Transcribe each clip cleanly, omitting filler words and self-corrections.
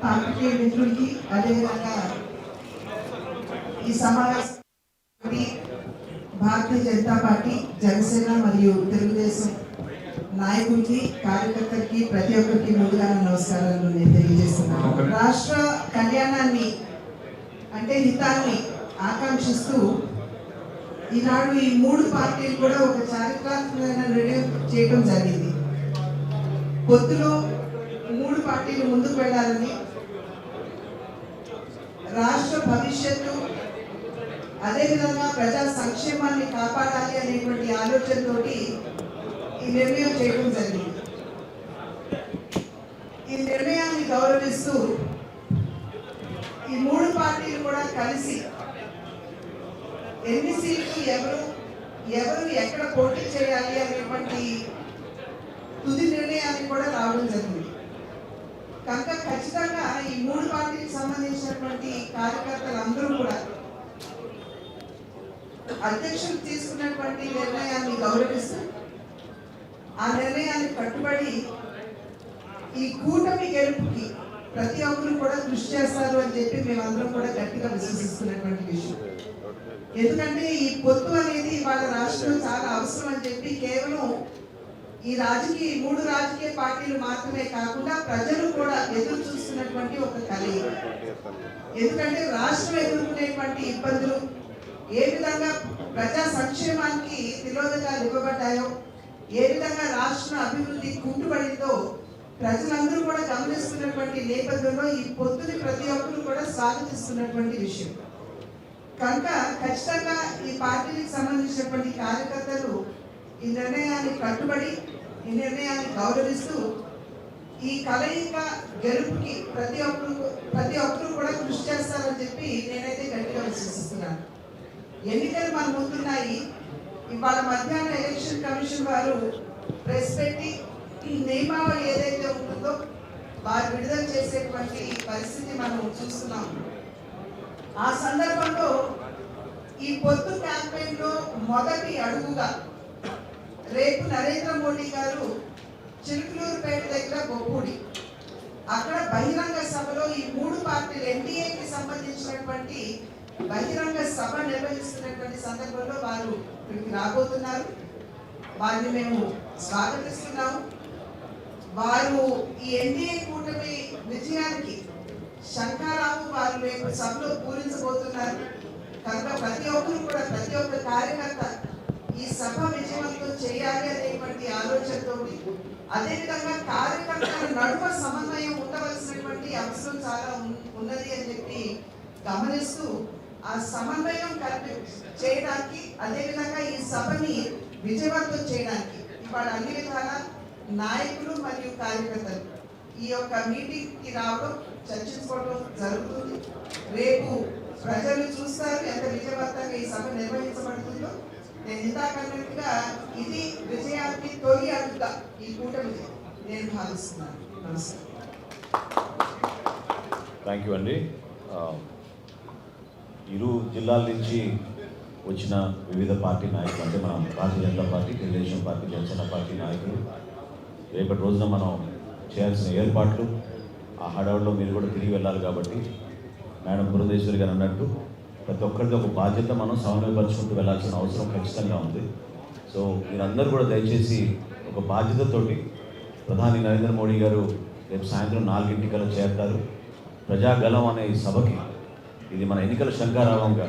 Party మిత్రులకి అదేవిధంగా ఈ సమావేశం భారతీయ జనతా పార్టీ, జనసేన మరియు తెలుగుదేశం నాయకులకి, కార్యకర్తలకి ప్రతి ఒక్కరికి ముందుగా నమస్కారాలు నేను తెలియజేస్తున్నాను. రాష్ట్ర కళ్యాణాన్ని అంటే హితాన్ని ఆకాంక్షిస్తూ ఈనాడు ఈ మూడు పార్టీలు కూడా ఒక చారిత్రాత్మకమైన నిర్ణయం చేయడం జరిగింది. పొత్తులో మూడు పార్టీలు ముందుకు వెళ్ళాలని, రాష్ట్ర భవిష్యత్తు అదేవిధంగా ప్రజా సంక్షేమాన్ని కాపాడాలి అనేటువంటి ఆలోచనతోటి ఈ నిర్ణయం చేయడం జరిగింది. ఈ నిర్ణయాన్ని గౌరవిస్తూ ఈ మూడు పార్టీలు కూడా కలిసి ఎన్ని సీట్లు ఎవరు ఎక్కడ పోటీ చేయాలి అనేటువంటి తుది నిర్ణయాన్ని కూడా రావడం జరిగింది. కనుక ఖచ్చితంగా ఈ మూడు పార్టీలకు సంబంధించినటువంటి కార్యకర్తలందరూ కూడా అధ్యక్షులు తీసుకున్నటువంటి నిర్ణయాన్ని గౌరవిస్తూ ఆ నిర్ణయాన్ని కట్టుబడి ఈ కూటమి గెలుపుకి ప్రతి ఒక్కరు కూడా కృషి చేస్తారు అని చెప్పి మేమందరం కూడా గట్టిగా విశ్వసిస్తున్నటువంటి విషయం. ఎందుకంటే ఈ పొత్తు అనేది వాళ్ళ రాష్ట్రంలో చాలా అవసరం అని చెప్పి కేవలం ఈ మూడు రాజకీయ పార్టీలు మాత్రమే కాకుండా ప్రజలు కూడా ఎదురు చూస్తున్నటువంటి ఒక కలయిక. ఎందుకంటే రాష్ట్రం ఎదుర్కొనేటువంటి ఇబ్బందులు, ఏ విధంగా ప్రజా సంక్షేమానికి తిలోదకాలు ఇవ్వబడ్డాయో, ఏ విధంగా రాష్ట్ర అభివృద్ధి కుంటుపడిందో ప్రజలందరూ కూడా గమనిస్తున్నటువంటి నేపథ్యంలో ఈ పొత్తుని ప్రతి ఒక్కరు కూడా స్వాగతిస్తున్నటువంటి విషయం. కనుక ఖచ్చితంగా ఈ పార్టీకి సంబంధించినటువంటి కార్యకర్తలు ఈ నిర్ణయాన్ని కట్టుబడి, ఈ నిర్ణయాన్ని గౌరవిస్తూ ఈ కలయిక గెలుపుకి ప్రతి ఒక్కరు కూడా కృషి చేస్తారని చెప్పి నేనైతే గట్టిగా విశ్వసిస్తున్నాను. ఎన్నికలు మన ముందున్నాయి. ఇవాళ మధ్యాహ్నం ఎలక్షన్ కమిషన్ వారు ప్రెస్ పెట్టి ఈ నియమావళి ఏదైతే ఉంటుందో వారు విడుదల చేసేటువంటి పరిస్థితి మనం చూస్తున్నాం. ఆ సందర్భంలో ఈ పొత్తు క్యాంపెయిన్ లో మొదటి అడుగుగా రేపు నరేంద్ర మోడీ గారు చిలుకలూరుపేట దగ్గర గొప్పూడి అక్కడ బహిరంగ సభలో ఈ మూడు పార్టీలు ఎన్డీఏకి సంబంధించినటువంటి బహిరంగ సభ నిర్వహిస్తున్నటువంటి సందర్భంలో వారు ఇక్కడికి రాబోతున్నారు. వారిని మేము స్వాగతిస్తున్నాము. వారు ఈ ఎన్డీఏ కూటమి విజయానికి శంఖారావు వారు రేపు సభలో పూరించబోతున్నారు. కనుక ప్రతి ఒక్క కార్యకర్త ఈ సభ విజయవంతం చేయాలి అనేటువంటి ఆలోచనతో, అదేవిధంగా కార్యకర్తల నడుమ సమన్వయం ఉండవలసినటువంటి అవసరం చాలా ఉన్నది అని చెప్పి గమనిస్తూ ఆ సమన్వయం చేయడానికి, అదేవిధంగా ఈ సభని విజయవంతం చేయడానికి ఇవాళ అన్ని విధాల నాయకులు మరియు కార్యకర్తలు ఈ యొక్క మీటింగ్కి రావడం, చర్చించుకోవడం జరుగుతుంది. రేపు ప్రజలు చూస్తారు ఎంత విజయవంతంగా ఈ సభ నిర్వహించబడుతుందో. నేను ఇందాకన్నట్టుగా ఇది విజయానికి తొలి అడుగుగా ఈ కూటమి నేను భావిస్తున్నాను. నమస్కారం. థ్యాంక్ యూ అండి. ఇరు జిల్లాల నుంచి వచ్చిన వివిధ పార్టీ నాయకులు, అంటే మనం Bharatiya Janata party, Telugu Desam party, Janasena party నాయకులు రేపటి రోజున మనం చేయాల్సిన ఏర్పాట్లు, ఆ హడావుడిలో మీరు కూడా తిరిగి వెళ్ళాలి కాబట్టి మేడం పురంధేశ్వరి గారు అన్నట్టు ప్రతి ఒక్కరికి ఒక బాధ్యత మనం సమన్వయపరుచుకుంటూ వెళ్ళాల్సిన అవసరం ఖచ్చితంగా ఉంది. సో మీరందరూ కూడా దయచేసి ఒక బాధ్యతతోటి ప్రధాని నరేంద్ర మోడీ గారు రేపు సాయంత్రం 4 చేరుతారు. ప్రజాగలం అనే ఈ సభకి ఇది మన ఎన్నికల శంఖారావంగా,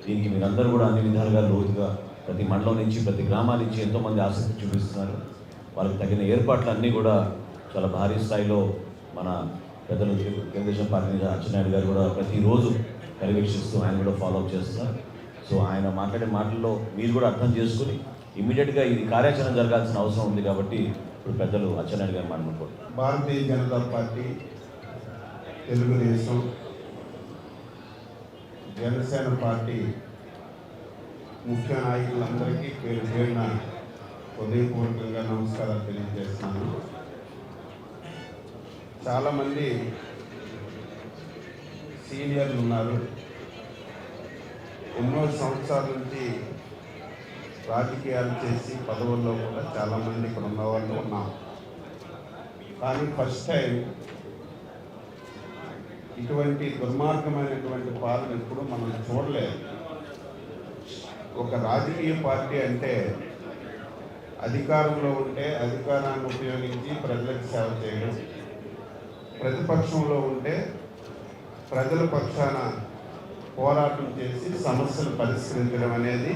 దీనికి మీరందరూ కూడా అన్ని విధాలుగా లోతుగా ప్రతి మండలం నుంచి, ప్రతి గ్రామాల నుంచి ఎంతోమంది ఆసక్తి చూపిస్తున్నారు. వాళ్ళకి తగిన ఏర్పాట్లు అన్నీ కూడా చాలా భారీ స్థాయిలో మన పెద్దలు తెలుగుదేశం పార్టీ అచ్చెన్నాయుడు గారు కూడా ప్రతిరోజు పర్యవేక్షిస్తూ ఆయన కూడా ఫాలోఅప్ చేస్తున్నారు. సో ఆయన మాట్లాడే మాటల్లో మీరు కూడా అర్థం చేసుకుని ఇమీడియట్గా ఇది కార్యాచరణ జరగాల్సిన అవసరం ఉంది. కాబట్టి ఇప్పుడు పెద్దలు అచ్చెన్నాయుడు గారు మాట్లాడుకోండి. భారతీయ జనతా పార్టీ, తెలుగుదేశం, జనసేన పార్టీ ముఖ్య నాయకులందరికీ పేరు పేరున హృదయపూర్వకంగా నమస్కారాలు తెలియజేస్తున్నాను. చాలామంది సీనియర్లు ఉన్నారు. ఎన్నో సంవత్సరాల నుంచి రాజకీయాలు చేసి పదవుల్లో కూడా చాలామంది ఇక్కడ ఉన్నవాళ్ళు ఉన్నాం. కానీ ఫస్ట్ టైం ఇటువంటి దుర్మార్గమైనటువంటి పాలన ఎప్పుడు మనం చూడలేదు. ఒక రాజకీయ పార్టీ అంటే అధికారంలో ఉంటే అధికారాన్ని ఉపయోగించి ప్రజలకు సేవ చేయడం, ప్రతిపక్షంలో ఉంటే ప్రజల పక్షాన పోరాటం చేసి సమస్యలు పరిష్కరించడం అనేది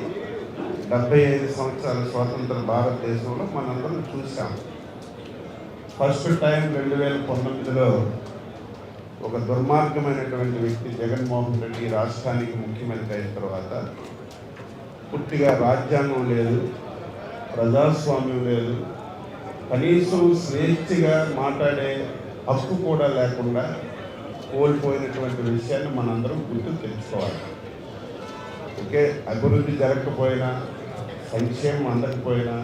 75 సంవత్సరాల స్వాతంత్ర భారతదేశంలో మనందరం చూసాం. ఫస్ట్ టైం 2019లో ఒక దుర్మార్గమైనటువంటి వ్యక్తి జగన్మోహన్ రెడ్డి రాష్ట్రానికి ముఖ్యమంత్రి అయిన తర్వాత పూర్తిగా రాజ్యాంగం లేదు, ప్రజాస్వామ్యం లేదు, కనీసం స్వేచ్ఛగా మాట్లాడే హక్కు కూడా లేకుండా కోల్పోయినటువంటి విషయాన్ని మనందరం గుర్తు తెచ్చుకోవాలి. ఓకే, అభివృద్ధి జరగకపోయినా, సంక్షేమం అందకపోయినా,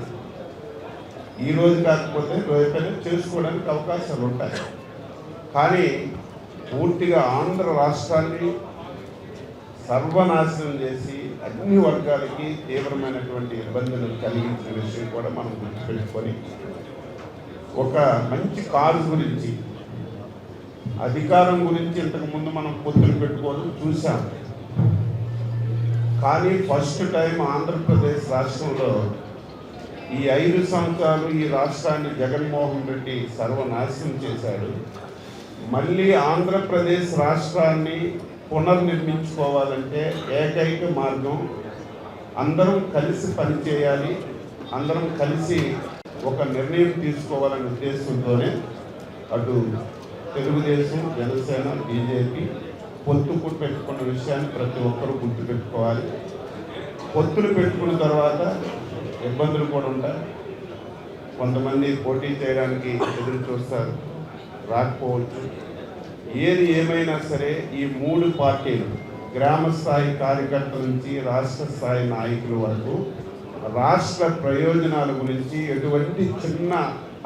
ఈరోజు కాకపోతే రేపైనా చేసుకోవడానికి అవకాశాలు ఉంటాయి. కానీ పూర్తిగా ఆంధ్ర రాష్ట్రాన్ని సర్వనాశనం చేసి అన్ని వర్గాలకి తీవ్రమైనటువంటి ఇబ్బందులు కలిగించిన విషయం కూడా మనం గుర్తుపెట్టుకొని, ఒక మంచి కారు గురించి, అధికారం గురించి ఇంతకుముందు మనం పొత్తులు పెట్టుకోవడం చూసాం. కానీ ఫస్ట్ టైం ఆంధ్రప్రదేశ్ రాష్ట్రంలో ఈ 5 సంవత్సరాలు ఈ రాష్ట్రాన్ని జగన్మోహన్ రెడ్డి సర్వనాశనం చేశాడు. మళ్ళీ ఆంధ్రప్రదేశ్ రాష్ట్రాన్ని పునర్నిర్మించుకోవాలంటే ఏకైక మార్గం అందరం కలిసి పనిచేయాలి, అందరం కలిసి ఒక నిర్ణయం తీసుకోవాలనే ఉద్దేశంతోనే అటు తెలుగుదేశం, జనసేన, బీజేపీ పొత్తుకు పెట్టుకున్న విషయాన్ని ప్రతి ఒక్కరూ గుర్తుపెట్టుకోవాలి. పొత్తులు పెట్టుకున్న తర్వాత ఇబ్బందులు కూడా ఉంటాయి. కొంతమంది పోటీ చేయడానికి ఎదురు చూస్తారు, రాకపోవచ్చు. ఏది ఏమైనా సరే ఈ 3 పార్టీలు, గ్రామ స్థాయి కార్యకర్తల నుంచి రాష్ట్ర స్థాయి నాయకుల వరకు రాష్ట్ర ప్రయోజనాల గురించి ఎటువంటి చిన్న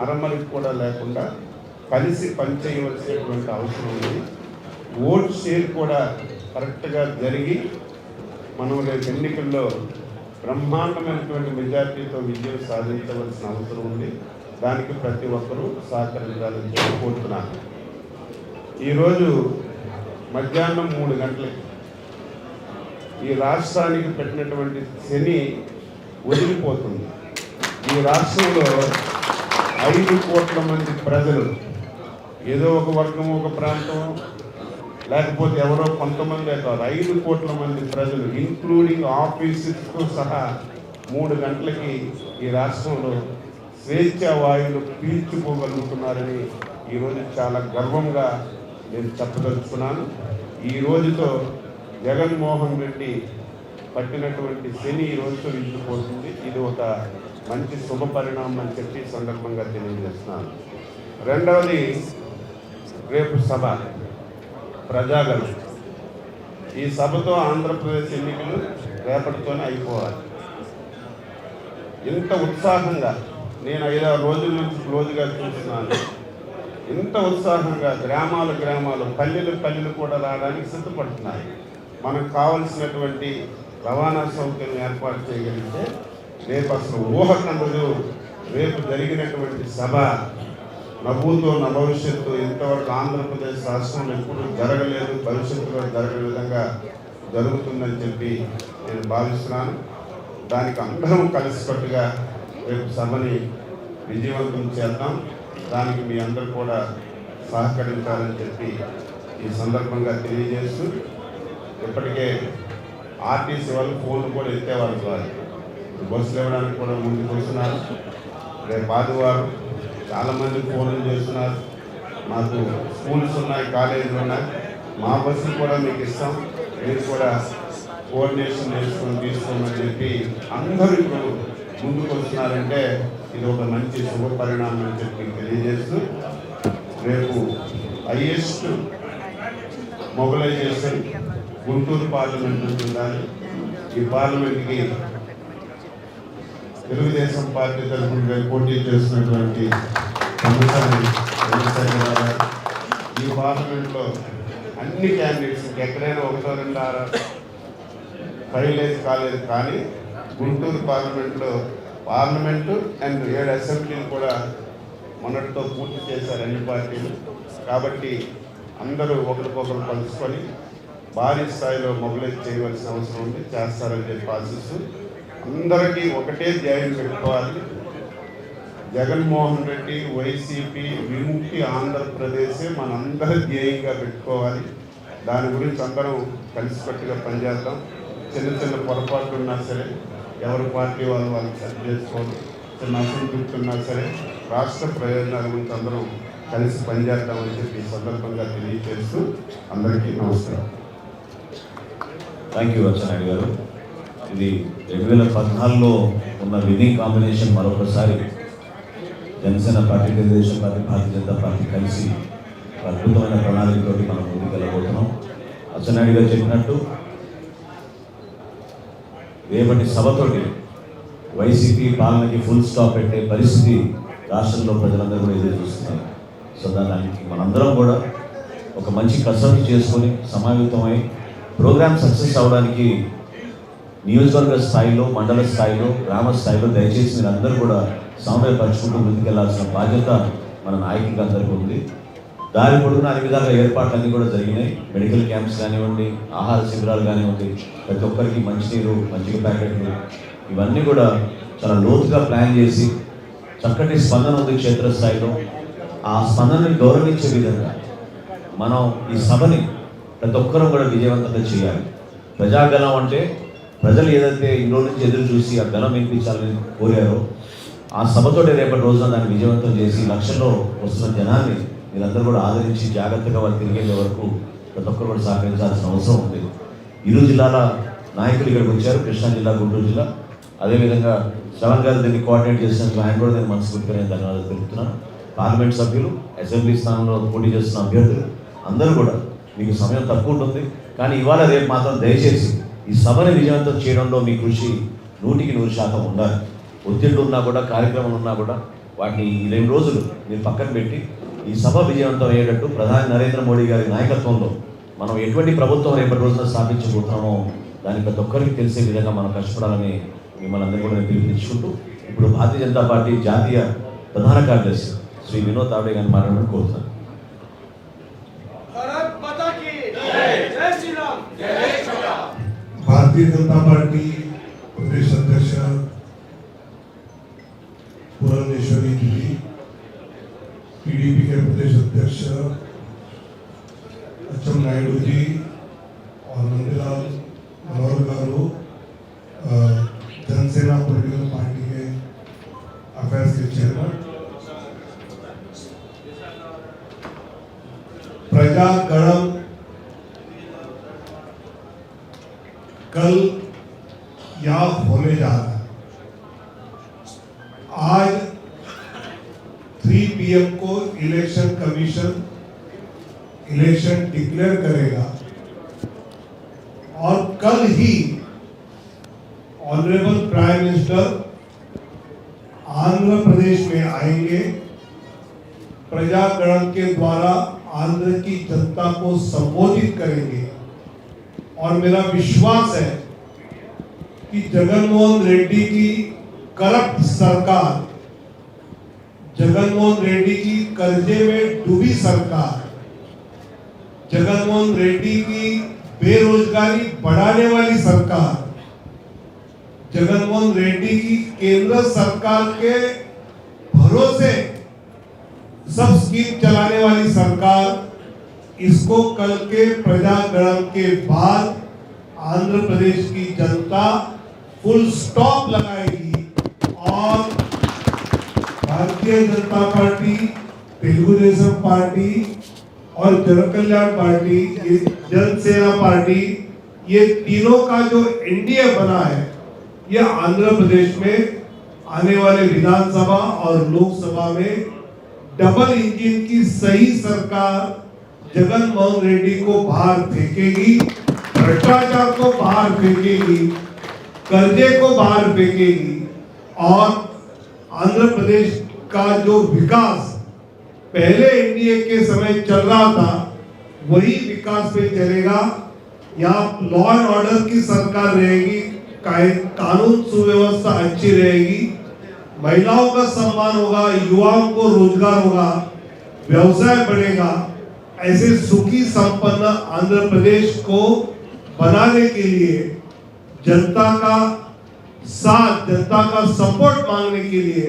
అరమరికి కూడా లేకుండా కలిసి పనిచేయవలసినటువంటి అవసరం ఉంది. ఓట్ షేర్ కూడా కరెక్ట్గా జరిగి మనం రేపు ఎన్నికల్లో బ్రహ్మాండమైనటువంటి మెజార్టీతో విజయం సాధించవలసిన అవసరం ఉంది. దానికి ప్రతి ఒక్కరూ సహకరించాలని చెప్పి కోరుతున్నాను. ఈరోజు మధ్యాహ్నం 3 గంటలకి ఈ రాష్ట్రానికి పెట్టినటువంటి శని వదిలిపోతుంది. ఈ రాష్ట్రంలో 5 కోట్ల మంది ప్రజలు, ఏదో ఒక వర్గం, ఒక ప్రాంతం, లేకపోతే ఎవరో కొంతమంది కాదు, 5 కోట్ల మంది ప్రజలు ఇంక్లూడింగ్ ఆఫీసర్స్తో సహా 3 గంటలకి ఈ రాష్ట్రంలో స్వేచ్ఛా వాయువులు పీల్చుకోగలుగుతున్నారని ఈరోజు చాలా గర్వంగా నేను చెప్పదలుచుకున్నాను. ఈ రోజుతో జగన్మోహన్ రెడ్డి పట్టినటువంటి శని ఈ రోజుతో విడిచిపోతుంది. ఇది ఒక మంచి శుభ పరిణామం అని చెప్పి సందర్భంగా తెలియజేస్తున్నాను. రెండవది, రేపు సభ ప్రజాగణం. ఈ సభతో ఆంధ్రప్రదేశ్ ఎన్నికలు రేపటితోనే అయిపోవాలి. ఇంత ఉత్సాహంగా నేను 5-6 రోజుల నుంచి క్లోజ్గా చూస్తున్నాను. ఇంత ఉత్సాహంగా గ్రామాలు, పల్లెలు కూడా రావడానికి సిద్ధపడుతున్నారు. మనకు కావలసినటువంటి రవాణా సౌకర్యం ఏర్పాటు చేయగలిగితే రేపు అసలు ఊహకందదు. రేపు జరిగినటువంటి సభ నవ్వుతో భవిష్యత్తు ఇంతవరకు ఆంధ్రప్రదేశ్ రాష్ట్రంలో ఎప్పుడు జరగలేదు, భవిష్యత్తులో జరగని విధంగా జరుగుతుందని చెప్పి నేను భావిస్తున్నాను. దానికి అందరం కలిసికట్టుగా రేపు సభని విజయవంతం చేద్దాం. దానికి మీ అందరూ కూడా సహకరించాలని చెప్పి ఈ సందర్భంగా తెలియజేస్తూ, ఇప్పటికే ఆర్టీసీ వాళ్ళు ఫోన్లు కూడా ఎత్తేవాళ్ళు కాదు, బస్సులు ఇవ్వడానికి కూడా ముందుకు వస్తున్నారు. రేపు ఆదివారం చాలామంది ఫోన్లు చేస్తున్నారు. మాకు స్కూల్స్ ఉన్నాయి, కాలేజీలు ఉన్నాయి, మా బస్సులు కూడా మీకు ఇస్తాం, మీరు కూడా కోఆర్డినేషన్ చేసుకొని తీసుకోమని చెప్పి అందరూ ఇప్పుడు ముందుకు వస్తున్నారంటే ఇది ఒక మంచి శుభ పరిణామం అని చెప్పి తెలియజేస్తూ, రేపు హైయెస్ట్ మొబిలైజేషన్ గుంటూరు పార్లమెంట్ ఉంటుందని, ఈ పార్లమెంట్కి తెలుగుదేశం పార్టీ తరఫున పోటీ చేస్తున్నటువంటి ఈ పార్లమెంట్లో అన్ని క్యాండిడేట్స్ ఎక్కడైనా 1-2 ఫైనలైజ్ కాలేదు. కానీ గుంటూరు పార్లమెంటు అండ్ 7 అసెంబ్లీలు కూడా మొన్నటితో పూర్తి చేశారు అన్ని పార్టీలు. కాబట్టి అందరూ ఒకరికొకరు కలుసుకొని భారీ స్థాయిలో మొబిలైజ్ చేయవలసిన అవసరం ఉంది, చేస్తారని చెప్పి ఆశిస్తూ అందరికీ ఒకటే ధ్యేయం పెట్టుకోవాలి. జగన్మోహన్ రెడ్డి వైసీపీ విముక్తి ఆంధ్రప్రదేశే మనందరి ధ్యేయంగా పెట్టుకోవాలి. దాని గురించి అందరం కలిసికట్టుగా పనిచేద్దాం. చిన్న చిన్న పొరపాట్లు ఉన్నా సరే ఎవరి పార్టీ వాళ్ళు సరి చేసుకోవాలి. చిన్న అసంతృప్తి ఉన్నా సరే రాష్ట్ర ప్రయోజనాల గురించి అందరం కలిసి పనిచేద్దామని చెప్పి ఈ సందర్భంగా తెలియజేస్తూ అందరికీ నమస్కారం. థ్యాంక్ యూ అచ్చెన్నాయుడు గారు. ఇది 2014లో ఉన్న విన్నింగ్ కాంబినేషన్ మరొకసారి జనసేన పార్టీ, తెలుగుదేశం పార్టీ, భారతీయ జనతా పార్టీ కలిసి అద్భుతమైన ప్రణాళికతోటి మనం ముందుకెళ్ళబోతున్నాం. అచ్చెన్నాయుడు గారు చెప్పినట్టు రేపటి సభతోటి వైసీపీ పాలనకి ఫుల్ స్టాప్ పెట్టే పరిస్థితి రాష్ట్రంలో ప్రజలందరూ కూడా ఎదురు చూస్తున్నారు. సో దానికి మనందరం కూడా ఒక మంచి కసరత్తు చేసుకొని సమావేతమై ప్రోగ్రామ్ సక్సెస్ అవ్వడానికి నియోజకవర్గ స్థాయిలో, మండల స్థాయిలో, గ్రామ స్థాయిలో దయచేసి మీరు అందరూ కూడా సమన్వయపరుచుకుంటూ ముందుకెళ్లాల్సిన బాధ్యత మన నాయకులకు అందరికీ ఉంది. దారి పొడుగున అన్ని విధాలుగా ఏర్పాట్లన్నీ కూడా జరిగినాయి. మెడికల్ క్యాంప్స్ కానివ్వండి, ఆహార శిబిరాలు కానివ్వండి, ప్రతి ఒక్కరికి మంచినీరు, మజ్జిగ ప్యాకెట్లు, ఇవన్నీ కూడా చాలా లోతుగా ప్లాన్ చేసి చక్కటి స్పందన ఉంది క్షేత్రస్థాయిలో. ఆ స్పందనని గౌరవించే విధంగా మనం ఈ సభని ప్రతి ఒక్కరూ కూడా విజయవంతంగా చేయాలి. ప్రజాగలం అంటే ప్రజలు ఏదైతే ఇన్ని రోజుల నుంచి ఎదురు చూసి ఆ గలం వినిపించాలని కోరారో ఆ సభతోటి రేపటి రోజున దాన్ని విజయవంతం చేసి లక్షల్లో వస్తున్న జనాన్ని మీరందరూ కూడా ఆదరించి జాగ్రత్తగా వాళ్ళు తిరిగేంత వరకు ప్రతి ఒక్కరు కూడా సహకరించాల్సిన అవసరం ఉంది. ఇరు జిల్లాల నాయకులు ఇక్కడికి వచ్చారు, కృష్ణా జిల్లా, గుంటూరు జిల్లా. అదేవిధంగా శ్రవణ్ గారు దీన్ని కోఆర్డినేట్ చేసినందుకు ఆయన కూడా నేను మనస్ఫూర్తిగా నేను ధన్యవాదాలు తెలుపుతున్నాను. పార్లమెంట్ సభ్యులు, అసెంబ్లీ స్థానంలో పోటీ చేస్తున్న అభ్యర్థులు అందరూ కూడా మీకు సమయం తక్కువ ఉంటుంది, కానీ ఇవాళ రేపు మాత్రం దయచేసి ఈ సభని విజయవంతం చేయడంలో మీ కృషి 100% ఉండాలి. ఒత్తిళ్ళు ఉన్నా కూడా, కార్యక్రమాలు ఉన్నా కూడా వాటిని ఈ 2 రోజులు మీరు పక్కన పెట్టి ఈ సభ విజయవంతం అయ్యేటట్టు ప్రధాని నరేంద్ర మోడీ గారి నాయకత్వంలో మనం ఎటువంటి ప్రభుత్వం రేపటి రోజున స్థాపించబోతున్నామో దాన్ని ప్రతి ఒక్కరికి తెలిసే విధంగా మనం కష్టపడాలని మిమ్మల్ని అందరూ కూడా పిలుపునిచ్చుకుంటూ ఇప్పుడు భారతీయ జనతా పార్టీ జాతీయ ప్రధాన కార్యదర్శి శ్రీ వినోద్ తావడే గారిని మాట్లాడమని కోరుతున్నాను. भारतीय जनता पार्टी प्रदेश अध्यक्ष पुरंदेश्वरी जी, पीडीपी के प्रदेश अध्यक्ष अच्చెన్నాయుడు जी और नंदलाल मनोहर गारू, जनसेना पॉलिटिकल पार्टी के अफेयर्स के चेयरमैन, प्रजागणम कल यहाँ होने जा रहा है. आज 3 PM को इलेक्शन कमीशन इलेक्शन डिक्लेयर करेगा और कल ही honourable prime minister Andhra Pradesh में आएंगे. प्रजागणम के द्वारा आंध्र की जनता को संबोधित करेंगे और मेरा विश्वास है कि जगनमोहन रेड्डी की करप्ट सरकार, जगनमोहन रेड्डी की कर्जे में डूबी सरकार, जगनमोहन रेड्डी की बेरोजगारी बढ़ाने वाली सरकार, जगनमोहन रेड्डी की केंद्र सरकार के भरोसे सब स्कीम चलाने वाली सरकार, इसको कल के प्रजागणम के बाद आंध्र प्रदेश की जनता फुल स्टॉप लगाएगी और भारतीय जनता पार्टी, तेलुगुदेशम पार्टी और जन कल्याण पार्टी, ये जनसेना पार्टी, ये तीनों का जो एनडीए बना है, ये आंध्र प्रदेश में आने वाले विधानसभा और लोकसभा में डबल इंजन की सही सरकार जगनमोहन रेड्डी को बाहर फेंकेगी, भ्रष्टाचार को बाहर फेंकेगी, कर्जे को बाहर फेंकेगी और आंध्र प्रदेश का जो विकास पहले एनडीए के समय चल रहा था वही विकास पे चलेगा. यहाँ लॉ एंड ऑर्डर की सरकार रहेगी, कानून सुव्यवस्था अच्छी रहेगी, महिलाओं का सम्मान होगा, युवाओं को रोजगार होगा, व्यवसाय बढ़ेगा. ऐसे सुखी संपन्न आंध्र प्रदेश को बनाने के लिए जनता का साथ, जनता का सपोर्ट मांगने के लिए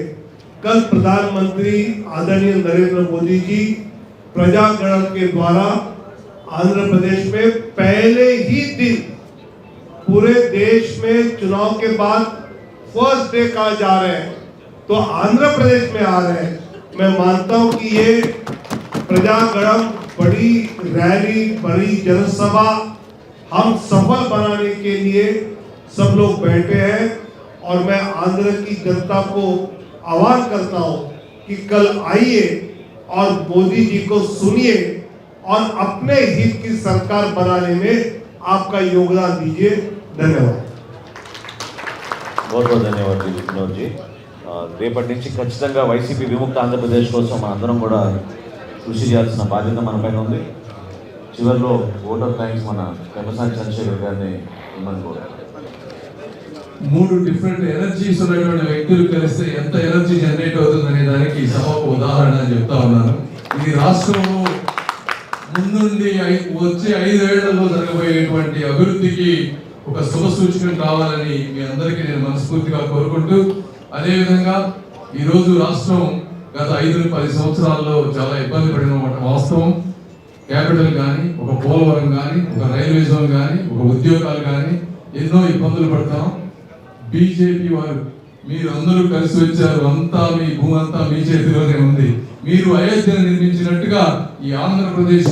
कल प्रधानमंत्री आदरणीय नरेंद्र मोदी जी प्रजागण के द्वारा आंध्र प्रदेश में पहले ही दिन पूरे देश में चुनाव के बाद फर्स्ट डे कहा जा रहे हैं, तो आंध्र प्रदेश में आ रहे हैं। मैं मानता हूं कि ये प्रजागणम बड़ी रैली, बड़ी जनसभा हम सफल बनाने के लिए सब लोग बैठे हैं और मैं आंध्र की जनता को आह्वान करता हूं कि कल आइए और मोदी जी को सुनिए और अपने हित की सरकार बनाने में आपका योगदान दीजिए। धन्यवाद। बहुत बहुत ధన్యవాదాలు వినోద్ జీ. రేపటి నుంచి ఖచ్చితంగా వైసీపీ విముక్త ఆంధ్రప్రదేశ్ కోసం మన అందరం కూడా కృషి చేయాల్సిన బాధ్యత మన పైన ఉంది. చివరిలో ఓటర్ థ్యాంక్స్ మన పెమ్మసాని చంద్రశేఖర్ గారిని ఇమ్మని కోరారు. 3 డిఫరెంట్ ఎనర్జీస్ ఉన్నటువంటి వ్యక్తులు కలిస్తే ఎంత ఎనర్జీ జనరేట్ అవుతుందనే దానికి సభకు ఉదాహరణ అని చెప్తా ఉన్నాను. ఇది రాష్ట్రంలో ముందుండి వచ్చే 5 ఏళ్లలో జరగబోయేటువంటి అభివృద్ధికి ఒక శుభ సూచకం కావాలని మీ అందరికీ నేను మనస్ఫూర్తిగా కోరుకుంటూ, అదేవిధంగా ఈరోజు రాష్ట్రం గత 5-10 సంవత్సరాల్లో చాలా ఇబ్బంది పడిన వాస్తవం. క్యాపిటల్ కానీ, ఒక పోలవరం కానీ, ఒక రైల్వే జోన్ కానీ, ఒక ఉద్యోగాలు కానీ ఎన్నో ఇబ్బందులు పడతాం. బీజేపీ వారు మీరు అందరూ కలిసి వచ్చారు, అంతా మీ భూమి అంతా మీ చేతిలోనే ఉంది. మీరు అయోధ్యను నిర్మించినట్టుగా ఈ ఆంధ్రప్రదేశ్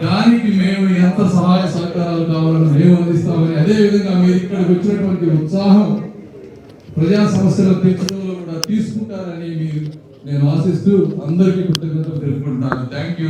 దానికి మేము ఎంత సహాయ సహకారాలు కావాలని మేము అందిస్తామని, అదేవిధంగా మీరు ఇక్కడికి వచ్చినటువంటి ఉత్సాహం ప్రజా సమస్యలు తీర్చడంలో కూడా తీసుకుంటారని నేను ఆశిస్తూ అందరికీ కృతజ్ఞతలు తెలుపుకుంటున్నాను. Thank you.